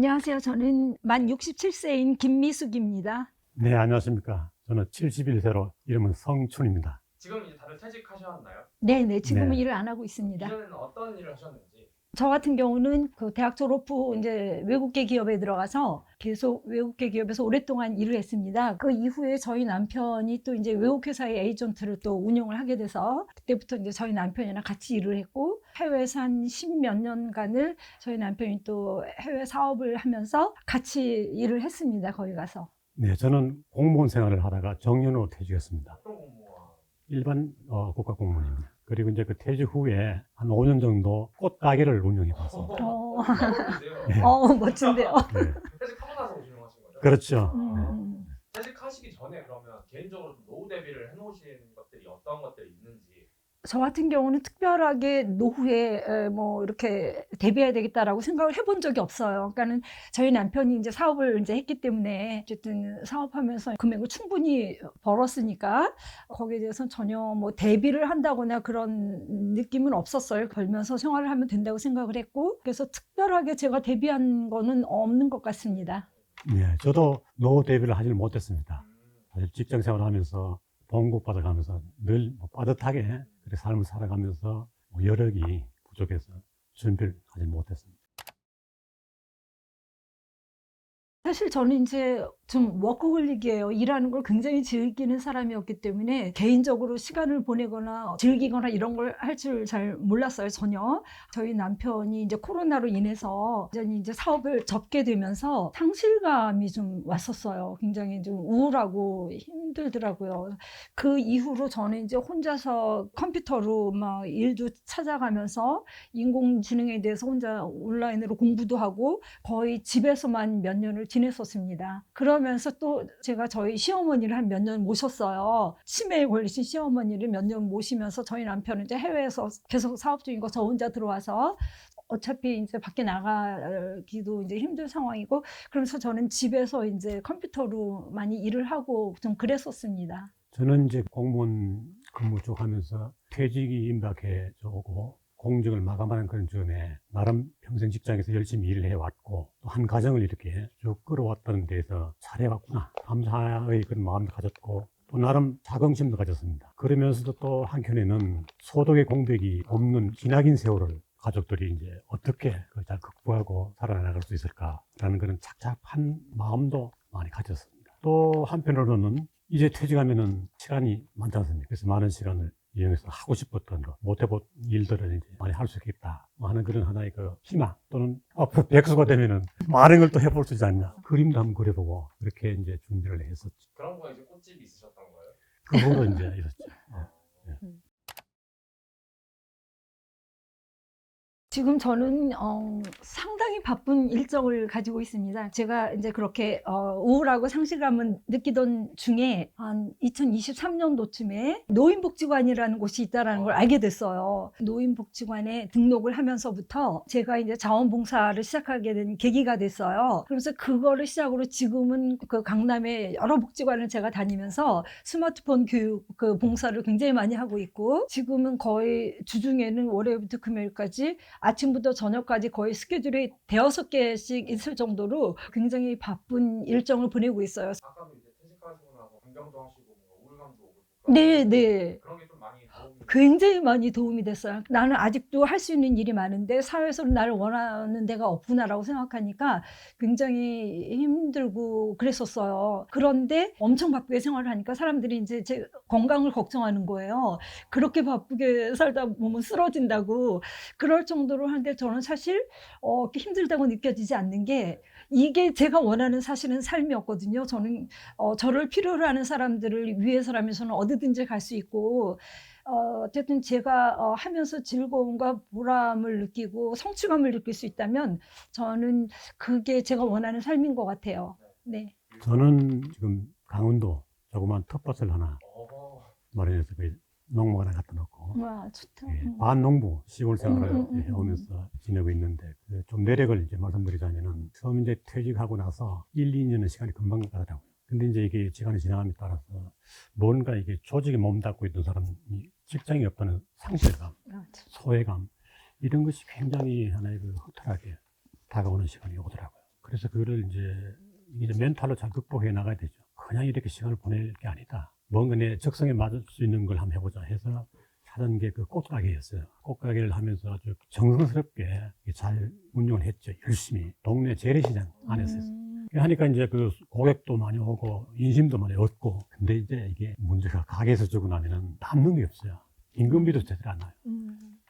안녕하세요. 저는 만 67세인 김미숙입니다. 네, 안녕하십니까. 저는 71세로 이름은 성춘입니다. 지금 이제 다들 퇴직하셨나요? 네네, 지금은 네. 일을 안 하고 있습니다. 이전에는 어떤 일을 하셨는지. 저 같은 경우는 그 대학 졸업 후 이제 외국계 기업에 들어가서 계속 외국계 기업에서 오랫동안 일을 했습니다. 그 이후에 저희 남편이 또 이제 외국 회사의 에이전트를 또 운영을 하게 돼서 그때부터 이제 저희 남편이랑 같이 일을 했고 해외에서 한 10몇 년간을 저희 남편이 또 해외 사업을 하면서 같이 일을 했습니다. 거기 가서. 네, 저는 공무원 생활을 하다가 정년으로 퇴직했습니다. 어떤 공무원? 일반 국가 공무원입니다. 그리고 이제 그 퇴직 후에 한 5년 정도 꽃가게를 운영해 봤습니다. 네. 멋진데요. 네. 퇴직하고 나서 운영하신 거죠? 그렇죠. 네. 퇴직하시기 전에 그러면 개인적으로 좀 노후 대비를 해놓으신 것들이 어떤 것들이 있는지. 저 같은 경우는 특별하게 노후에 뭐 이렇게 대비해야 되겠다라고 생각을 해본 적이 없어요. 그러니까는 저희 남편이 이제 사업을 이제 했기 때문에 어쨌든 사업하면서 금액을 충분히 벌었으니까 거기에 대해서는 전혀 뭐 대비를 한다거나 그런 느낌은 없었어요. 벌면서 생활을 하면 된다고 생각을 했고 그래서 특별하게 제가 대비한 거는 없는 것 같습니다. 네, 저도 노후 대비를 하지를 못했습니다. 사실 직장 생활을 하면서 봉급받아 가면서 늘 빠듯하게 그렇게 삶을 살아가면서 여력이 부족해서 준비를 하지 못했습니다. 사실 저는 이제 좀 워커홀릭이에요. 일하는 걸 굉장히 즐기는 사람이었기 때문에 개인적으로 시간을 보내거나 즐기거나 이런 걸 할 줄 잘 몰랐어요, 전혀. 저희 남편이 이제 코로나로 인해서 완전히 이제 사업을 접게 되면서 상실감이 좀 왔었어요. 굉장히 좀 우울하고 힘들더라고요. 그 이후로 저는 이제 혼자서 컴퓨터로 막 일도 찾아가면서 인공지능에 대해서 혼자 온라인으로 공부도 하고 거의 집에서만 몇 년을 지냈었습니다. 그러면서 또 제가 저희 시어머니를 한 몇 년 모셨어요. 치매에 걸리신 시어머니를 몇 년 모시면서 저희 남편은 이제 해외에서 계속 사업 중인 거 저 혼자 들어와서 어차피 이제 밖에 나가기도 이제 힘든 상황이고 그러면서 저는 집에서 이제 컴퓨터로 많이 일을 하고 좀 그랬었습니다. 저는 이제 공무원 근무 쭉 하면서 퇴직이 임박해 오고 공직을 마감하는 그런 즈음에 나름 평생 직장에서 열심히 일을 해왔고 또 한 가정을 이렇게 쭉 끌어왔다는 데에서 잘해왔구나 감사의 그런 마음도 가졌고 또 나름 자긍심도 가졌습니다. 그러면서도 또 한켠에는 소득의 공백이 없는 기나긴 세월을 가족들이 이제 어떻게 그걸 잘 극복하고 살아나갈 수 있을까라는 그런 착잡한 마음도 많이 가졌습니다. 또 한편으로는 이제 퇴직하면은 시간이 많지 않습니까? 그래서 많은 시간을 이용해서 하고 싶었던 거, 못해본 일들을 이제 많이 할 수 있겠다 하는 그런 하나의 그 희망 또는 앞으로 백수가 되면은 많은 걸 또 해볼 수 있지 않냐. 그림도 한번 그려보고 그렇게 이제 준비를 했었죠. 그런 거에 이제 꽃집이 있으셨던 거예요? 그 후로 이제 있었죠. 지금 저는 상당히 바쁜 일정을 가지고 있습니다. 제가 이제 그렇게 우울하고 상실감을 느끼던 중에 한 2023년도쯤에 노인복지관이라는 곳이 있다는 걸 알게 됐어요. 노인복지관에 등록을 하면서부터 제가 이제 자원봉사를 시작하게 된 계기가 됐어요. 그래서 그거를 시작으로 지금은 그 강남의 여러 복지관을 제가 다니면서 스마트폰 교육 그 봉사를 굉장히 많이 하고 있고 지금은 거의 주중에는 월요일부터 금요일까지 아침부터 저녁까지 거의 스케줄이 5개씩 있을 정도로 굉장히 바쁜 일정을 보내고 있어요. 아까도 이제 퇴직하시고 나서 감경도 하시고 뭔가 우울감도 오고 네, 네. 그런 게 좀 많이 도움이 굉장히 많이 도움이 됐어요. 나는 아직도 할 수 있는 일이 많은데 사회에서 나를 원하는 데가 없구나라고 생각하니까 굉장히 힘들고 그랬었어요. 그런데 엄청 바쁘게 생활을 하니까 사람들이 이제 제 건강을 걱정하는 거예요. 그렇게 바쁘게 살다 보면 쓰러진다고 그럴 정도로 하는데 저는 사실 힘들다고 느껴지지 않는 게 이게 제가 원하는 사실은 삶이었거든요. 저는 저를 필요로 하는 사람들을 위해서라면 저는 어디든지 갈 수 있고 어쨌든 제가 하면서 즐거움과 보람을 느끼고 성취감을 느낄 수 있다면 저는 그게 제가 원하는 삶인 것 같아요. 네. 저는 지금 강원도 조그만 텃밭을 하나 어, 마련해서 그 농목 하나 갖다 놓고 와, 좋다. 반농부 시골 생활을 음. 해오면서 지내고 있는데 좀 내력을 이제 말씀드리자면은 처음 이제 퇴직하고 나서 1, 2년의 시간이 금방 가더라고요. 근데 이제 이게 시간이 지나감에 따라서 뭔가 이게 조직에 몸담고 있던 사람이 직장이 없다는 상실감, 맞아. 소외감 이런 것이 굉장히 하나의 그 허탈하게 다가오는 시간이 오더라고요. 그래서 그거를 이제 멘탈로 잘 극복해 나가야 되죠. 그냥 이렇게 시간을 보낼 게 아니다. 뭔가 내 적성에 맞을 수 있는 걸 한번 해보자 해서 찾은 게 그 꽃가게였어요. 꽃가게를 하면서 아주 정성스럽게 잘 운영을 했죠. 열심히. 동네 재래시장 안에서 했어요. 하니까 이제 그 고객도 많이 오고 인심도 많이 얻고. 근데 이제 이게 문제가 가게에서 주고 나면은 남는 게 없어요. 임금비도 제대로 안 나요.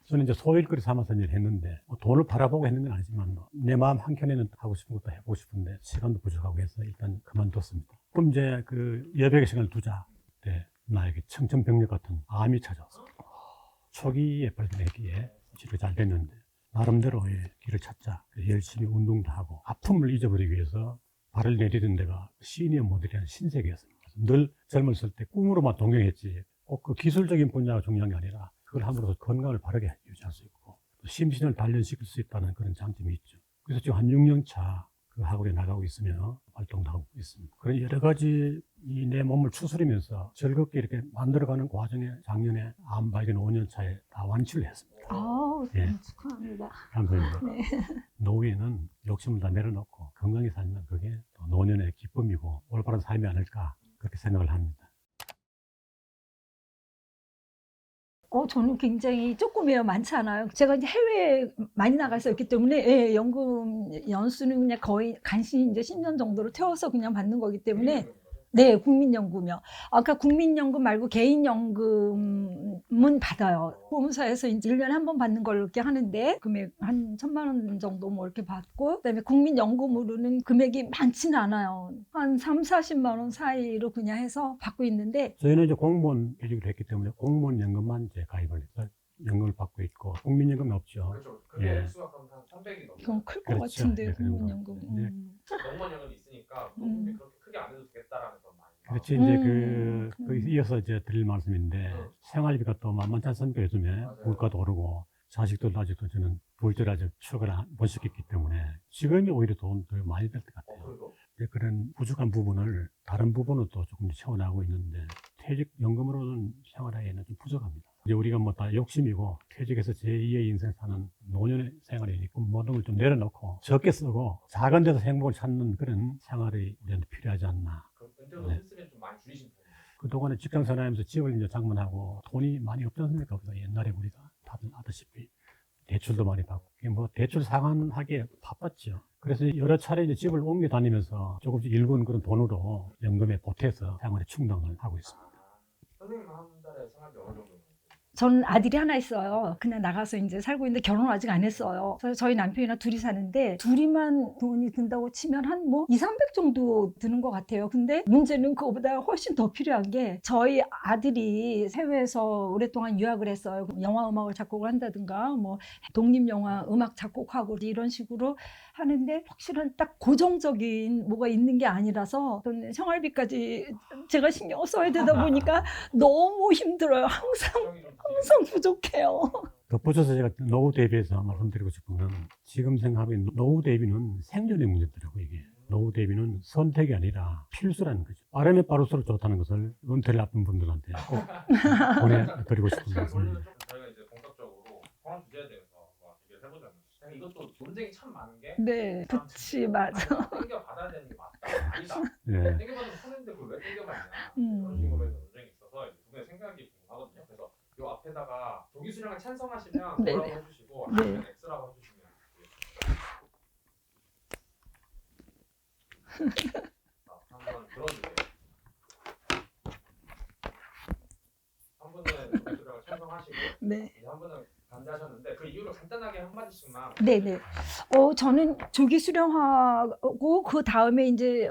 저는 이제 소일거리 삼아서 일을 했는데 돈을 바라보고 했는 건 아니지만 내 마음 한켠에는 하고 싶은 것도 해보고 싶은데 시간도 부족하고 해서 일단 그만뒀습니다. 그럼 이제 그 여백의 시간을 두자. 네, 나에게 청천벽력 같은 암이 찾아왔습니다. 초기에 발견했기에 치료 잘 됐는데 나름대로의 길을 찾자. 열심히 운동도 하고 아픔을 잊어버리기 위해서 발을 내디딘 데가 시니어 모델이라는 신세계였습니다. 늘 젊었을 때 꿈으로만 동경했지 꼭 그 기술적인 분야가 중요한 게 아니라 그걸 함으로써 건강을 바르게 유지할 수 있고 또 심신을 단련시킬 수 있다는 그런 장점이 있죠. 그래서 지금 한 6년 차 그 학원에 나가고 있으며 활동도 하고 있습니다. 그런 여러 가지 이 내 몸을 추스리면서 즐겁게 이렇게 만들어가는 과정에 작년에 암 발견 5년 차에 다 완치를 했습니다. 아, 예. 축하합니다. 감사합니다. 네. 노후에는 욕심을 다 내려놓고 건강히 살면 그게 또 노년의 기쁨이고 올바른 삶이 아닐까 그렇게 생각을 합니다. 저는 굉장히 조금이에요. 많지 않아요. 제가 이제 해외에 많이 나가 있었기 때문에, 예, 연금 연수는 그냥 거의 간신히 이제 10년 정도로 태워서 그냥 받는 거기 때문에, 네, 국민연금이요. 아까 국민연금 말고 개인연금은 받아요. 보험사에서 이제 1년에 한 번 받는 걸 이렇게 하는데, 금액 한 1,000만 원 정도 뭐 이렇게 받고, 그 다음에 국민연금으로는 금액이 많지는 않아요. 한 3, 40만 원 사이로 그냥 해서 받고 있는데, 저희는 이제 공무원 교육을 했기 때문에 공무원 연금만 이제 가입을 해서 연금을 받고 있고 국민연금은 없죠. 그렇죠. 그게 예. 액수가 그럼 한 300이 넘어요. 그건 클 것 그렇죠. 같은데, 네, 그런 국민연금. 거. 네. 공무원 연금이 있으니까 그렇게 크게 안 해도 되겠다라는 그런 마음이. 그렇지 이제 음. 그 이어서 이제 드릴 말씀인데 생활비가 또 만만치 않습니까 요즘에 맞아요. 물가도 오르고 자식들도 아직도 저는 둘째를 아직 취업을 못 시켰기 때문에 지금이 오히려 돈 더 많이 들 것 같아요. 그래도? 이제 그런 부족한 부분을 다른 부분은 또 조금 채워나가고 있는데 퇴직연금으로는 생활하기에는 좀 부족합니다. 이제 우리가 뭐 다 욕심이고 퇴직해서 제2의 인생 사는 노년의 생활이니까 모든 걸 좀 내려놓고 적게 쓰고 작은 데서 행복을 찾는 그런 생활이 우리한테 필요하지 않나. 그럼 은퇴로 네. 스트레스 좀 많이 줄이신 편이에요? 그동안에 직장 생활하면서 집을 이제 장만하고 돈이 많이 없지 않습니까? 옛날에 우리가 다들 아다시피 대출도 많이 받고 뭐 대출 상환하기에 바빴죠. 그래서 여러 차례 이제 집을 옮겨 다니면서 조금씩 일군 그런 돈으로 연금에 보태서 생활에 충당을 하고 있습니다. 선생님 한 달에 생활비 어느 정도? 저는 아들이 하나 있어요. 그냥 나가서 이제 살고 있는데 결혼 아직 안 했어요. 그래서 저희 남편이랑 둘이 사는데 둘이만 돈이 든다고 치면 한 뭐 2, 300 정도 드는 것 같아요. 근데 문제는 그거보다 훨씬 더 필요한 게 저희 아들이 해외에서 오랫동안 유학을 했어요. 영화 음악을 작곡을 한다든가 뭐 독립영화 음악 작곡하고 이런 식으로 하는데 확실한 딱 고정적인 뭐가 있는 게 아니라서 어떤 생활비까지 제가 신경 써야 되다 보니까 너무 힘들어요. 항상 부족해요. 덧붙여서 제가 노후 대비해서 말씀드리고 싶은 건 지금 생각하면 노후 대비는 생존의 문제더라고요. 이게 노후 대비는 선택이 아니라 필수라는 거죠. 빠르면 빠를수록 좋다는 것을 은퇴를 앞둔 분들한테 꼭 보내드리고 싶은 말씀입니다. 저희가 이제 본격적으로 그런 주제에 대해서 얘기를 해보자면 이것도 논쟁이 참 많은 게 네, 그치, 맞아. 땡겨 받아야 되는 게 맞다, 아니다. 네. 땡겨 받으면 손해인데 그걸 왜 땡겨 받냐 이런 식으로 해서 논쟁이 있어서 두 분의 생각이 궁금하거든요. 그래서 이 앞에다가 조기 수령을 찬성하시면 네네. 뭐라고 해주시고 네. 아니면 X라고 해주시면 한번 들어주세요. 한 분은 조기 수령을 찬성하시고 네. 한 분은 반대하셨는데 그 이유를 간단하게 한 마디씩만. 네네. 저는 조기 수령하고 그 다음에 이제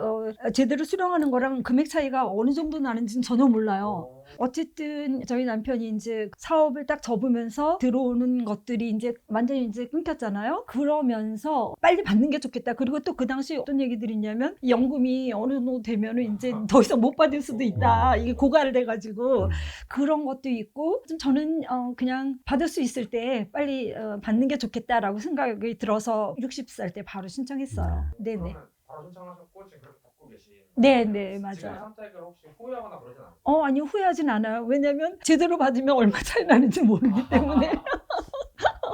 제대로 수령하는 거랑 금액 차이가 어느 정도 나는지는 전혀 몰라요. 어쨌든 저희 남편이 이제 사업을 딱 접으면서 들어오는 것들이 이제 완전히 이제 끊겼잖아요. 그러면서 빨리 받는 게 좋겠다. 그리고 또 그 당시 어떤 얘기들이 있냐면 연금이 어느 정도 되면은 이제 더 이상 못 받을 수도 있다. 이게 고갈돼가지고 그런 것도 있고 좀 저는 그냥 받을 수 있을 때 빨리 받는 게 좋겠다라고 생각이 들어서 60살 때 바로 신청했어요. 네네. 그러면 바로 신청하셨고 지금 그렇게 받고 계신. 네네, 지금 맞아요. 선택을 혹시 후회하거나 그러진 않아요? 아니요, 후회하진 않아요. 왜냐면 제대로 받으면 얼마 차이 나는지 모르기 때문에.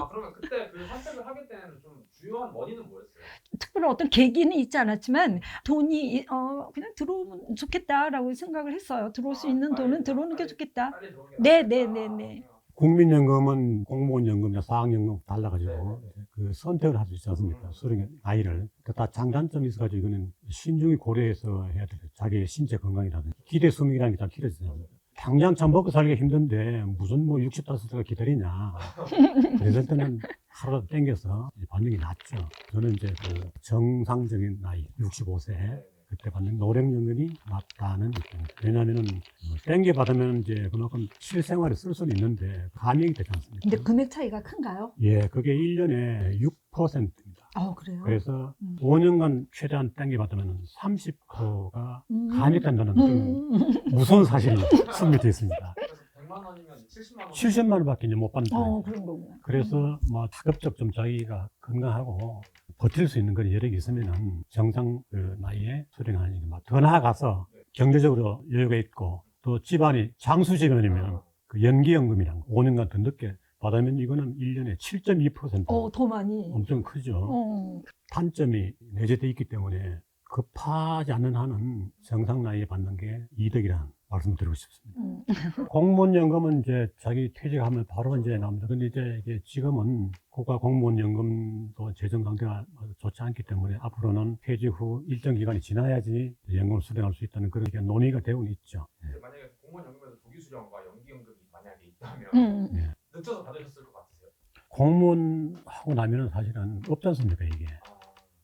그러면 그때 그 선택을 하게 된 좀 주요한 원인은 뭐였어요? 특별한 그런 어떤 계기는 있지 않았지만 돈이 그냥 들어오면 좋겠다라고 생각을 했어요. 들어올 수 있는 돈은 들어오는 게 좋겠다. 빨리 들어오는 게 네, 낫겠다. 네, 네, 네. 국민연금은 공무원연금이나 사학연금 달라가지고 그 선택을 할 수 있지 않습니까? 수령의 나이를. 다 장단점이 있어가지고 이거는 신중히 고려해서 해야 돼요. 자기의 신체 건강이라든지 기대 수명이라는 게 잘 길어지잖아요. 당장 참 먹고 살기 힘든데 무슨 뭐 65세가 기다리냐. 그랬을 때는 하루라도 땡겨서 받는 게 낫죠. 저는 이제 그 정상적인 나이 65세 그때 받는 노령연금이 맞다는 입장입니다. 왜냐하면은 땡겨 받으면 이제 그만큼 실생활에 쓸 수는 있는데 감액이 되지 않습니까? 근데 금액 차이가 큰가요? 예, 그게 1년에 6%입니다. 그래요? 그래서 5년간 최대한 땡겨 받으면 30%가 감액된다는 무서운 사실이 submit되어 있습니다. 그래서 100만 원이면 70만 원. 70만 원밖에 이제 못 받는다. 그런 거구나. 그래서 뭐 가급적 좀 자기가 건강하고 버틸 수 있는 건 여력이 있으면은 정상 그 나이에 수령하는 게 더 나아가서 경제적으로 여유가 있고 또 집안이 장수 집안이면 그 연기연금이란 거 5년간 더 늦게 받으면 이거는 1년에 7.2% 더 많이. 엄청 크죠. 단점이 내재되어 있기 때문에 급하지 않는 한은 정상 나이에 받는 게 이득이라는 말씀을 드리고 싶습니다. 공무원연금은 이제 자기 퇴직하면 바로 이제 나옵니다. 근데 이제 이게 지금은 국가 공무원연금도 재정 상태가 좋지 않기 때문에 앞으로는 퇴직 후 일정 기간이 지나야지 연금을 수령할 수 있다는 그런 게 논의가 되고는 있죠. 근데 만약에 공무원연금에도 조기 수령과 연기연금이 만약에 있다면 네. 늦춰서 받으셨을 것 같으세요? 공무원 하고 나면은 사실은 없지 않습니까, 이게.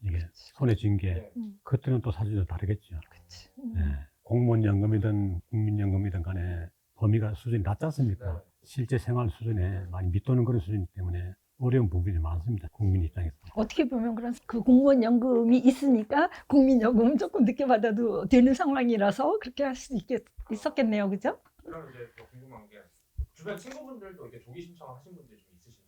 이게 손에 쥔 게. 네. 그때는 또 사실은 다르겠죠. 그치. 네. 공무원연금이든 국민연금이든 간에 범위가 수준이 낮지 않습니까? 네. 실제 생활 수준에 많이 밑도는 그런 수준이기 때문에 어려운 부분이 많습니다. 국민 입장에서. 어떻게 보면 그런 그 공무원 연금이 있으니까 국민연금은 조금 늦게 받아도 되는 상황이라서 그렇게 할 수 있었겠네요, 그죠? 그럼 이제 더 궁금한 게 주변 친구분들도 이렇게 조기 신청을 하신 분들이 좀 있으신지.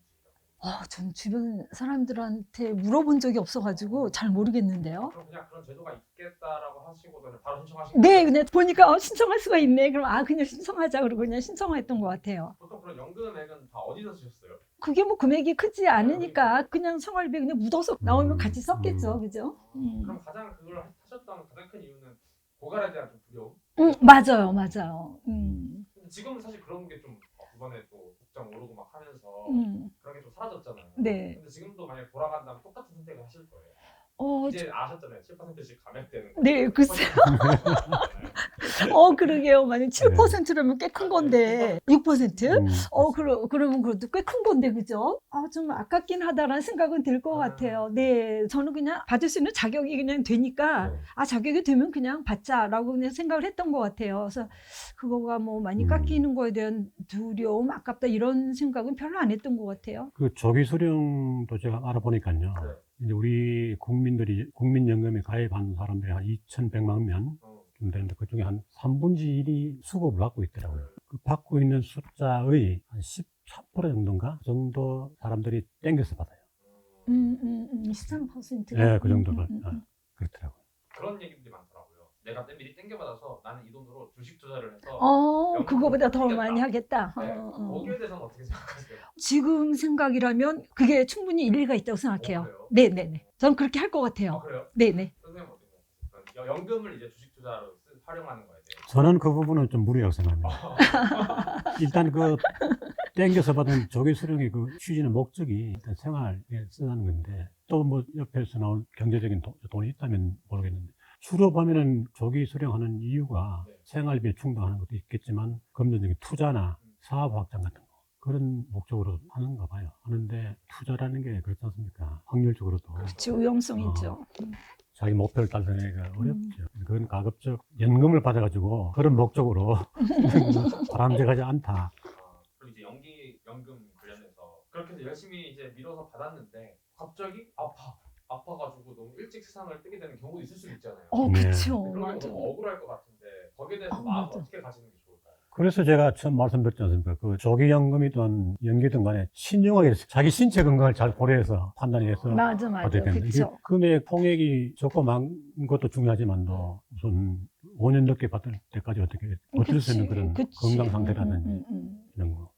전 주변 사람들한테 물어본 적이 없어가지고 잘 모르겠는데요. 그럼 그냥 그런 제도가 있겠다라고 하시고 그냥 바로 신청하신 네, 거예요? 그냥 보니까 신청할 수가 있네. 그럼 그냥 신청하자 그러고 그냥 신청했던 것 같아요. 보통 그런 연금액은 다 어디서 쓰셨어요? 그게 뭐 금액이 크지 않으니까 그냥 생활비 그냥 묻어서 나오면 같이 썼겠죠, 그죠? 그럼 가장 그걸 하셨던 가장 큰 이유는 고갈에 대한 좀 두려움? 맞아요, 맞아요. 근데 지금은 사실 그런 게 좀 이번에 또 국장 오르고 막 하면서 그런 게 좀 사라졌잖아요. 네. 근데 지금도 만약 돌아간다면 똑같은 선택을 하실 거예요. 이제 아셨잖아요. 7%씩 감액되는 거. 네, 글쎄요. 그러게요. 만약 7%라면 꽤 큰 건데 6%? 그러면 그것도 꽤 큰 건데, 그죠? 좀 아깝긴 하다라는 생각은 들 것 같아요. 네, 저는 그냥 받을 수 있는 자격이 그냥 되니까 자격이 되면 그냥 받자라고 그냥 생각을 했던 것 같아요. 그래서 그거가 뭐 많이 깎이는 거에 대한 두려움, 아깝다 이런 생각은 별로 안 했던 것 같아요. 그 조기 수령도 제가 알아보니까요. 이제 우리 국민들이 국민연금에 가입한 사람들이 한 2,100만 명 좀 되는데 그중에 한 3분의 1이 수급을 받고 있더라고요. 그 받고 있는 숫자의 한 14% 정도인가? 그 정도 사람들이 땡겨서 받아요. 13%? 네, 그 정도가 그렇더라고요. 그런 얘기들이 많더라고요. 내가 미리 땡겨받아서 나는 이 돈으로 주식 투자를 해서 그거보다 더 땡겼다. 많이 하겠다. 네. 거기에 대해서는 어떻게 생각하세요? 지금 생각이라면 그게 충분히 일리가 있다고 생각해요. 그래요? 네네네. 저는 그렇게 할 것 같아요. 그래요? 네네. 선생님 어떻게 생각하세요? 연금을 이제 주식 투자로 활용하는 거에 대해. 저는 그 부분은 좀 무리라고 생각합니다. 일단 그 땡겨서 받은 조기 수령의 그 취지는 목적이 일단 생활에 쓰는 건데 또 뭐 옆에서 나온 경제적인 돈이 있다면 모르겠는데 주로 보면은 조기 수령하는 이유가 생활비에 충당하는 것도 있겠지만 금전적인 투자나 사업 확장 같은 거 그런 목적으로 하는가 봐요. 하는데 투자라는 게 그렇지 않습니까? 확률적으로도 그렇죠. 위험성 있죠. 자기 목표를 달성하기가 어렵죠. 그건 가급적 연금을 받아가지고 그런 목적으로 바람직하지 않다. 그리고 이제 연금 관련해서 그렇게 해서 열심히 이제 밀어서 받았는데 갑자기 아파가지고 너무 일찍 세상을 뜨게 되는 경우도 있을 수 있잖아요. 그렇죠. 그런 게 맞아. 너무 억울할 것 같은데 거기에 대해서 마음을 맞아. 어떻게 가지는 게 좋을까요? 그래서 제가 처음 말씀드렸지 않습니까? 그 조기연금이든 연기든 간에 신중하게 자기 신체 건강을 잘 고려해서 판단해서 맞아. 받아야 됩니다. 이게 그렇죠. 금액 통액이 조그만 것도 중요하지만도 우선 5년 넘게 받을 때까지 어떻게 버틸 수 있는 그런 그치. 건강 상태라든지 이런 거.